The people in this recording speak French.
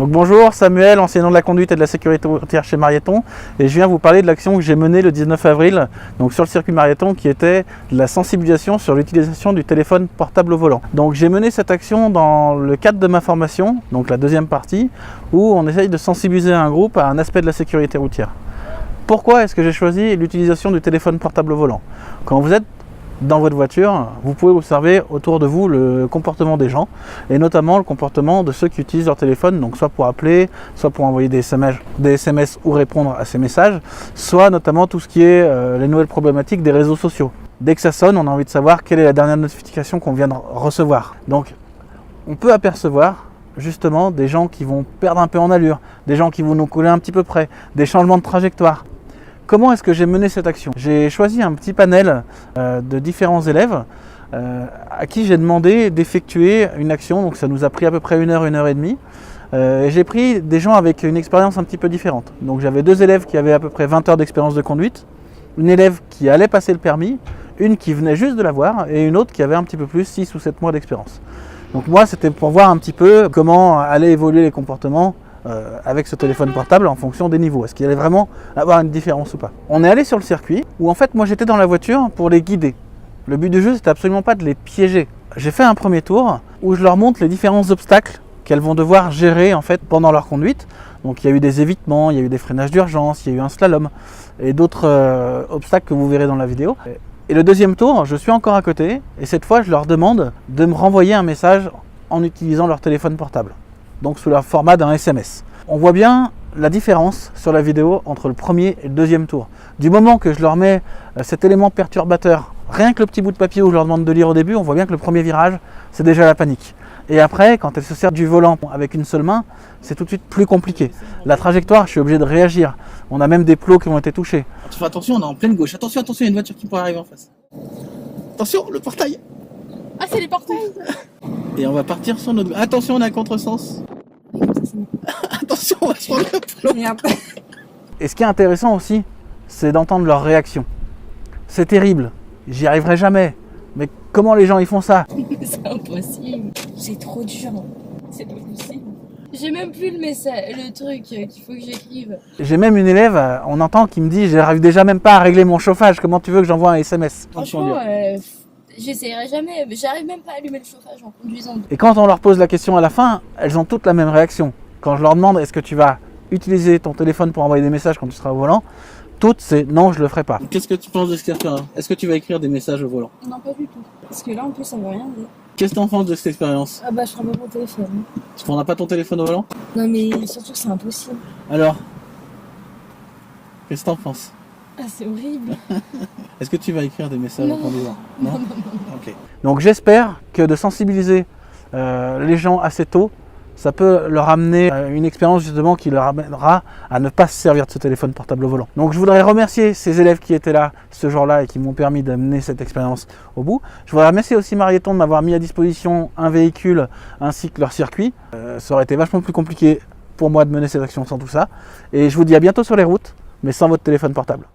Donc bonjour, Samuel, enseignant de la conduite et de la sécurité routière chez Marieton, et je viens vous parler de l'action que j'ai menée le 19 avril donc sur le circuit Marieton, qui était de la sensibilisation sur l'utilisation du téléphone portable au volant. Donc j'ai mené cette action dans le cadre de ma formation, donc la deuxième partie, où on essaye de sensibiliser un groupe à un aspect de la sécurité routière. Pourquoi est-ce que j'ai choisi l'utilisation du téléphone portable au volant? Quand vous êtes dans votre voiture, vous pouvez observer autour de vous le comportement des gens, et notamment le comportement de ceux qui utilisent leur téléphone, donc soit pour appeler, soit pour envoyer des SMS ou répondre à ces messages, soit notamment tout ce qui est les nouvelles problématiques des réseaux sociaux. Dès que ça sonne, on a envie de savoir quelle est la dernière notification qu'on vient de recevoir. Donc on peut apercevoir justement des gens qui vont perdre un peu en allure, des gens qui vont nous coller un petit peu près, des changements de trajectoire. Comment est-ce que j'ai mené cette action? J'ai choisi un petit panel de différents élèves à qui j'ai demandé d'effectuer une action. Donc ça nous a pris à peu près une heure et demie. Et j'ai pris des gens avec une expérience un petit peu différente. Donc j'avais deux élèves qui avaient à peu près 20 heures d'expérience de conduite, une élève qui allait passer le permis, une qui venait juste de l'avoir et une autre qui avait un petit peu plus, 6 ou 7 mois d'expérience. Donc moi, c'était pour voir un petit peu comment allaient évoluer les comportements avec ce téléphone portable en fonction des niveaux. Est-ce qu'il allait vraiment avoir une différence ou pas? On est allé sur le circuit où en fait moi j'étais dans la voiture pour les guider. Le but du jeu, c'était absolument pas de les piéger. J'ai fait un premier tour où je leur montre les différents obstacles qu'elles vont devoir gérer en fait pendant leur conduite. Donc il y a eu des évitements, il y a eu des freinages d'urgence, il y a eu un slalom et d'autres obstacles que vous verrez dans la vidéo. Et le deuxième tour, je suis encore à côté et cette fois je leur demande de me renvoyer un message en utilisant leur téléphone portable. Donc sous le format d'un SMS. On voit bien la différence sur la vidéo entre le premier et le deuxième tour. Du moment que je leur mets cet élément perturbateur, rien que le petit bout de papier où je leur demande de lire au début, on voit bien que le premier virage, c'est déjà la panique. Et après, quand elles se servent du volant avec une seule main, c'est tout de suite plus compliqué. La trajectoire, je suis obligé de réagir. On a même des plots qui ont été touchés. Attention, on est en pleine gauche. Attention, il y a une voiture qui pourrait arriver en face. Attention, le portail. Ah, c'est les portails. Et on va partir sur notre... Attention, on est à contresens. Attention, on va se prendre le plomb. Et ce qui est intéressant aussi, c'est d'entendre leur réaction. C'est terrible, j'y arriverai jamais. Mais comment les gens ils font ça? C'est impossible. C'est trop dur. C'est pas possible. J'ai même plus le truc qu'il faut que j'écrive. J'ai même une élève, on entend, qui me dit j'arrive déjà même pas à régler mon chauffage, comment tu veux que j'envoie un SMS? Franchement, j'essayerai jamais, mais j'arrive même pas à allumer le chauffage en conduisant. Et quand on leur pose la question à la fin, elles ont toutes la même réaction. Quand je leur demande est-ce que tu vas utiliser ton téléphone pour envoyer des messages quand tu seras au volant, toutes c'est non, je le ferai pas. Qu'est-ce que tu penses de cette expérience? Est-ce que tu vas écrire des messages au volant? Non, pas du tout. Parce que là, en plus, ça veut rien dire. Qu'est-ce que tu en penses de cette expérience? Ah bah, je prends pas mon téléphone. Tu prendras pas ton téléphone au volant? Non, mais surtout que c'est impossible. Alors, qu'est-ce que tu en penses? Ah, c'est horrible. Est-ce que tu vas écrire des messages en conduisant? Non. Ok. Donc j'espère que de sensibiliser les gens assez tôt, ça peut leur amener une expérience justement qui leur amènera à ne pas se servir de ce téléphone portable au volant. Donc je voudrais remercier ces élèves qui étaient là ce jour-là et qui m'ont permis d'amener cette expérience au bout. Je voudrais remercier aussi Marieton de m'avoir mis à disposition un véhicule ainsi que leur circuit. Ça aurait été vachement plus compliqué pour moi de mener cette action sans tout ça. Et je vous dis à bientôt sur les routes, mais sans votre téléphone portable.